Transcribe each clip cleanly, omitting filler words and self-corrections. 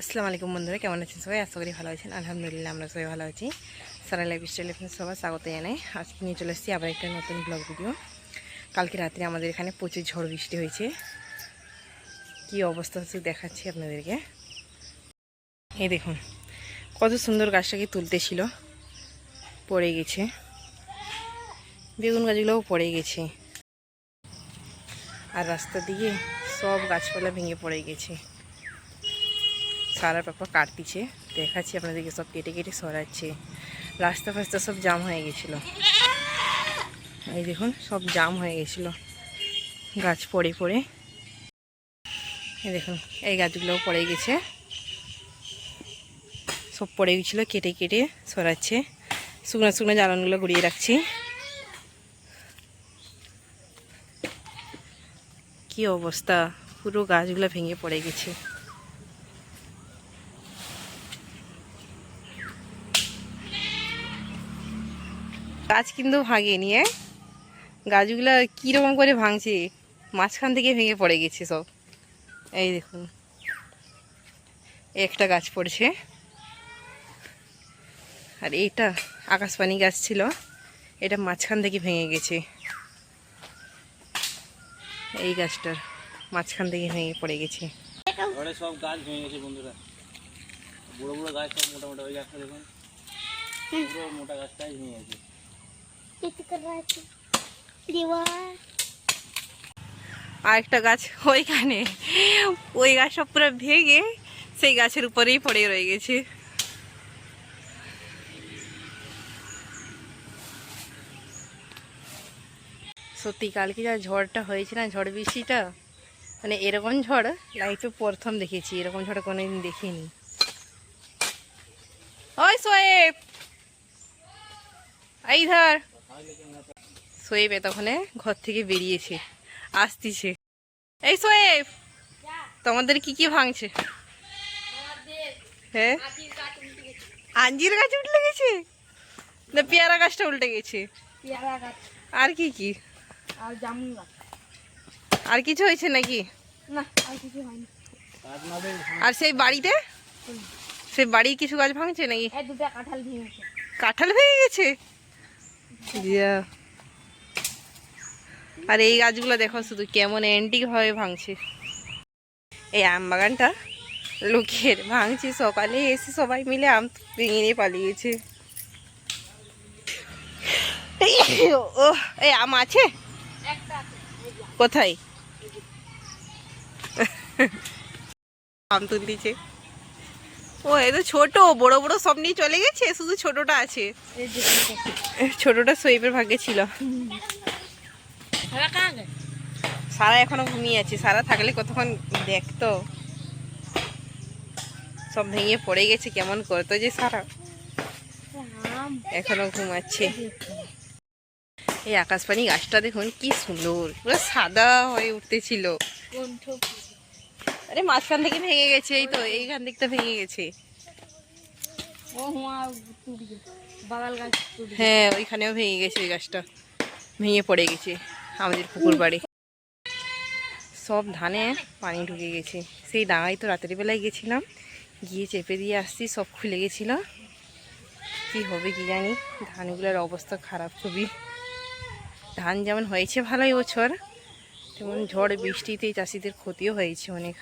আসসালামু আলাইকুম বন্ধুরা, কেমন আছেন সবাই? আশা করি ভালো আছেন। আলহামদুলিল্লাহ আমরা সবাই ভালো আছি। সারা লাইফস্টাইল আপনাদের সবাই স্বাগত জানাই। আজকে নিয়ে চলে এসেছি আবার একটা নতুন ব্লগ ভিডিও। কালকে রাত্রে আমাদের এখানে প্রচুর ঝড় বৃষ্টি হয়েছে। কি অবস্থা হচ্ছে দেখাচ্ছি আপনাদেরকে। এই দেখুন কত সুন্দর গাছটাকে তুলতেছিল, পড়ে গেছে। বেগুন গাছগুলোও পড়ে গেছে, আর রাস্তা দিয়ে সব গাছপালা ভেঙে পড়ে গেছে। সারা পাপা কাটতিছে, দেখাচ্ছি আপনাদেরকে। সব কেটে কেটে সরাচ্ছে। রাস্তা ফাস্তা সব জাম হয়ে গেছিলো। এই দেখুন সব জাম হয়ে গেছিল গাছ পড়ে পড়ে। এই দেখুন এই গাছগুলোও পড়ে গেছে, সব পড়ে গেছিলো, কেটে কেটে সরাচ্ছে। শুকনো শুকনো জ্বালানগুলো গুড়িয়ে রাখছি। কি অবস্থা, পুরো গাছগুলো ভেঙে পড়ে গেছে। গাছ কিন্তু ভাঙেনি, গাছগুলো কীরকম করে ভাঙছে, মাঝখান থেকে ভেঙে পড়ে গেছে সব। এই দেখুন একটা গাছ পড়ছে, আর এইটা আকাশপানি গাছ ছিল, এটা মাঝখান থেকে ভেঙে গেছে। এই গাছটার মাঝখান থেকে ভেঙে পড়ে গেছে। সব গাছ ভেঙে গেছে বন্ধুরা, বড় বড় গাছ সব মোটা মোটা। ওই গাছটা দেখুন, পুরো মোটা গাছটাই ভেঙে গেছে। আর একটা গাছ ওইখানে, ওই গাছ সব পুরো ভেঙে সেই গাছের উপরেই পড়ে রয়ে গেছে। সত্যি কালকে যা ঝড়টা হয়েছে না, ঝড় বৃষ্টিটা, মানে এরকম ঝড় লাইফে প্রথম দেখেছি। এরকম ঝড় কোনোদিন দেখিনি। ওই সোয়েব, এই ধর। সোয়েব এতক্ষণে ঘর থেকে বেরিয়েছে, আসতিছে। এই সোয়েব, তোমাদের কি কি ভাঙছে? হ্যাঁ, আঞ্জির গাছ উল্টে গেছে না পেয়ারা গাছটা উল্টে গেছে? আর কি কি, আর জামুন গাছ। আর কিছু হয়েছে নাকি? না, আর কিছু হয়নি। আর সেই বাড়িতে, সেই বাড়ির কিছু গাছ ভাঙছে নাকি? এই দুটো কাঁঠাল ভেঙেছে। কাঁঠাল ভেঙে গেছে? যা। আর এই গাছগুলো দেখো শুধু কেমন অ্যান্টিক ভাবে ভাঙছে। এই আম বাগানটা লোকের ভাঙছে, সকালে এসে সবাই মিলে আম ভেঙে নিয়ে পালিয়েছে। ও, এই আম আছে কোথায়? আম তুলতেছে। ও এ তো ছোট, বড় বড় সব নিয়ে চলে গেছে, শুধু ছোটটা আছে। ছোটটা সোয়েবের ভাগ্যে ছিল। সারা এখনো ঘুমিয়ে আছে। সারা থাকলে কতক্ষণ দেখতো। সব ভেঙে পড়ে গেছে, কেমন করতো যে সারা, এখনো ঘুমাচ্ছে। এই আকাশপানি গাছটা দেখুন কি সুন্দর, পুরো সাদা হয়ে উঠতেছিল। আরে মাঝখান থেকে ভেঙে গেছে, এই তো এইখান দিকটা ভেঙে গেছে। হ্যাঁ, ওইখানেও ভেঙে গেছে। ওই গাছটা ভেঙে পড়ে গেছে আমাদের পুকুর বাড়ি। সব ধানে পানি ঢুকে গেছে। সেই ডাঙায় তো রাতের বেলায় গেছিলাম, গিয়ে চেপে দিয়ে আসছি, সব খুলে গেছিল। কি হবে কি জানি, ধানগুলোর অবস্থা খারাপ খুবই। ধান যেমন হয়েছে ভালোই বছর, তেমন ঝড় বৃষ্টিতে চাষিদের ক্ষতিও হয়েছে অনেক।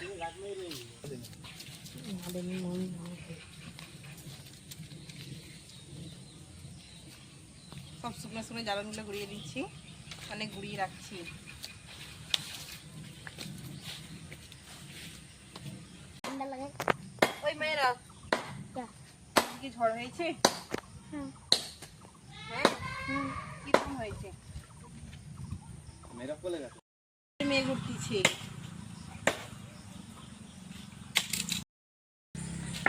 সব শুকনো শুকনো জ্বালানগুলো গুঁড়িয়ে দিচ্ছি, অনেক গুঁড়িয়ে রাখছি। ওই মেয়েরা কি ঝড় হয়েছে? হ্যাঁ, কিরকম হয়েছে? মেঘ উঠতেছে।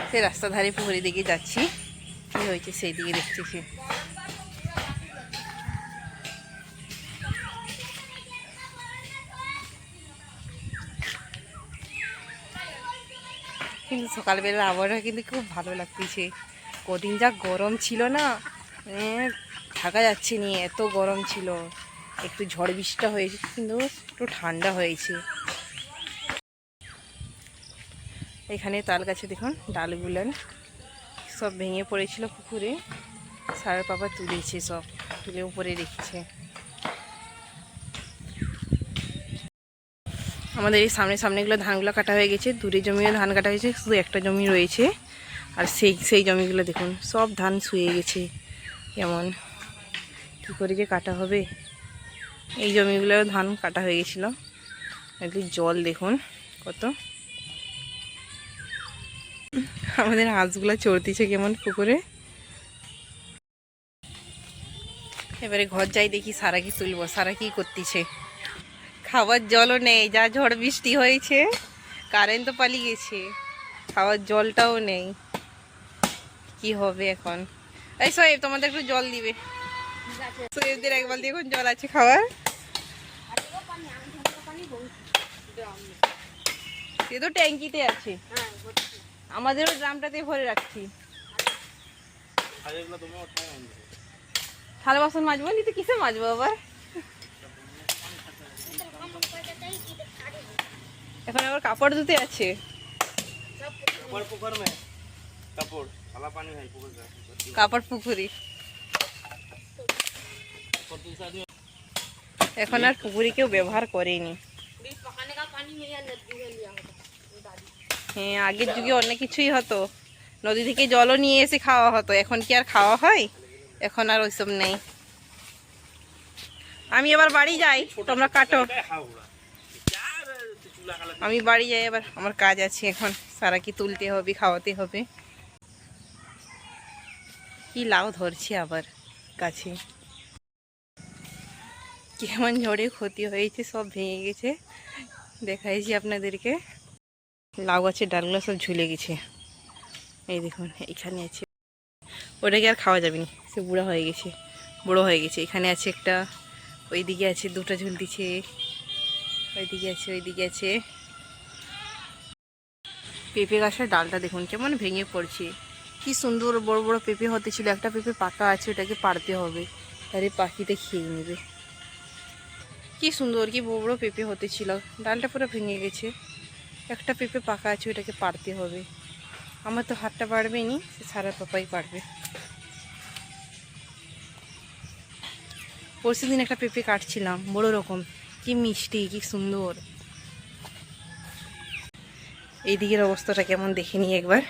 সে রাস্তা ধারে পুকুরের দিকে যাচ্ছি, কি হয়েছে সেই দিকে দেখতেছি। কিন্তু সকালবেলা আবহাওয়া কিন্তু খুব ভালো লাগতেছে। কদিন যা গরম ছিল না, থাকা যাচ্ছে নি, এত গরম ছিল। একটু ঝড় বৃষ্টিটা হয়েছে, কিন্তু একটু ঠান্ডা হয়েছে। এখানে তাল গাছে দেখুন ডালগুলো সব ভেঙে পড়েছিল পুকুরে, সারের পাপা তুলেছে, সব তুলে উপরে রেখেছে। আমাদের এই সামনেগুলো ধানগুলো কাটা হয়ে গেছে, দূরে জমিও ধান কাটা হয়েছে, শুধু একটা জমি রয়েছে। আর সেই জমিগুলো দেখুন সব ধান শুয়ে গেছে, কেমন কী করে যে কাটা হবে। এই জমিগুলো ধান কাটা হয়ে গেছিলো। একটু জল দেখুন কত, আমাদের হাঁসগুলো চড়তিছে কেমন পুকুরে। এবারে ঘর যাই দেখি সারা কি তুলবো, সারা কি করতেছে। খাওয়ার জলও নেই, যা ঝড় বৃষ্টি হয়েছে, কারেন্ট তো পালিয়ে গেছে, খাওয়ার জলটাও নেই। কি হবে এখন? এই সোয়েব তোমাদের একটু জল দিবে, সোয়েবদের একবার দেখুন জল আছে খাওয়ার। সে তো ট্যাঙ্কিতে আছে, আমাদেরও ড্রামটাতে ভরে রাখছি। থালা বাসন মাজবো নি তো কিসে মাজবো আবার? এখন আবার কাপড় ধুতে আছে। কাপড় পুকুরি, এখন আর পুকুরি কেউ ব্যবহার করেনি। হ্যাঁ, আগের যুগে অনেক কিছুই হতো, নদী থেকে জলও নিয়ে এসে খাওয়া হতো। এখন কি আর খাওয়া হয়? এখন আর ওইসব নেই। আমি এবার বাড়ি যাই, তোমরা কাটো। আমি বাড়ি যাই এবার, আমার কাজ আছে এখন। সারা কি তুলতে হবে, খাওয়াতে হবে। কি লাউ ধরছে আবার গাছে, কেমন ঝড়ে ক্ষতি হয়েছে, সব ভেঙে গেছে। দেখাইছি আপনাদেরকে, লাউ গাছের ডালগুলো সব ঝুলে গেছে। এই দেখুন এখানে আছে, ওটাকে আর খাওয়া যাবে না, সে বুড়া হয়ে গেছে, বড়ো হয়ে গেছে। এখানে আছে একটা, ওইদিকে আছে দুটো ঝুলতিছে, ওইদিকে আছে, ওইদিকে আছে। পেঁপে গাছের ডালটা দেখুন কেমন ভেঙে পড়ছে। কি সুন্দর বড় বড় পেঁপে হতে ছিল, একটা পেঁপে পাকা আছে, ওটাকে পাড়তে হবে, তাহলে পাখিতে খেয়ে নেবে। কি সুন্দর, কি বড় বড় পেঁপে হতে ছিল, ডালটা পুরো ভেঙে গেছে। একটা পেঁপে পাকা আছে, ওটাকে পাড়তে হবে। আমার তো হাতটা পারবে নি, সে সারা পাপাই পারবে। পরশু দিন একটা পেঁপে কাটছিলাম, বড় রকম, কি মিষ্টি, কি সুন্দর। এই দিকের অবস্থাটা কেমন দেখে নিই একবার।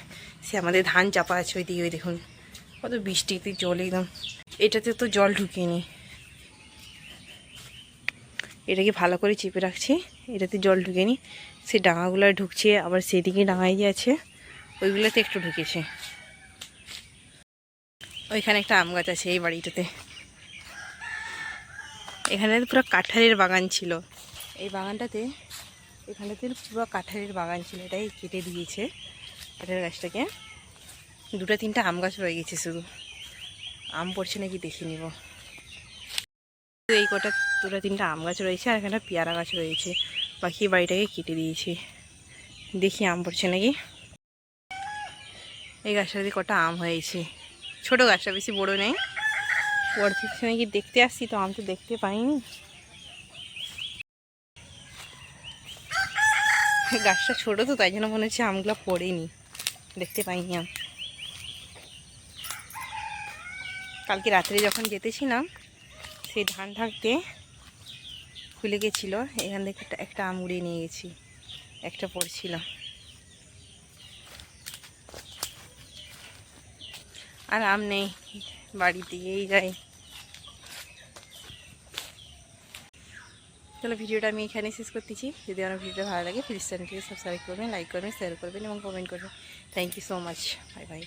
সে আমাদের ধান চাপা আছে ওইদিকে, ওই দেখুন কত বৃষ্টিতে জল একদম। এটাতে তো জল ঢুকেনি, এটাকে ভালো করে চেপে রাখছি, এটাতে জল ঢুকেনি। সে ডাঙাগুলো ঢুকছে, আবার সেদিকে ডাঙায় যে আছে ওইগুলোতে একটু ঢুকেছে। ওইখানে একটা আম গাছ আছে এই বাড়িটাতে। এখানে পুরো কাঁঠালের বাগান ছিল, এই বাগানটাতে, এখানটাতে পুরো কাঁঠালের বাগান ছিল। এটাই কেটে দিয়েছে কাঁঠালের গাছটাকে। দুটো তিনটা আম গাছ রয়ে গেছে, শুধু আম পড়ছে নাকি দেখে নিব। এই কটা দুটো তিনটা আম গাছ রয়েছে, আর এখানে পেয়ারা গাছ রয়েছে। বাকি বাড়িটাকে কেটে দিয়েছি, দেখি আম পড়ছে নাকি। এই গাছটাতে কটা আম হয়েছে, ছোট গাছটা, বেশি বড় নেই। পড়ছে নাকি দেখতে আসছি, তো আম তো দেখতে পাইনি। গাছটা ছোট তো, তাই জন্য মনে হচ্ছে আমগুলো পড়েনি, দেখতে পাইনি আম। কালকে রাত্রে যখন যেতেছিলাম, সেই ধান ঢাকতে খুলে গেছিলো, এখান থেকে একটা আম উড়িয়ে নিয়ে গেছি, একটা পড়ছিল। আর আম নেই, বাড়ি দিয়েই যাই। চলো ভিডিওটা আমি এখানে শেষ করতেছি। যদি আমার ভিডিওটা ভালো লাগে প্লিজ চ্যানেলটিকে সাবস্ক্রাইব করবেন, লাইক করবেন, শেয়ার করবেন এবং কমেন্ট করবেন। Thank you so much, bye by.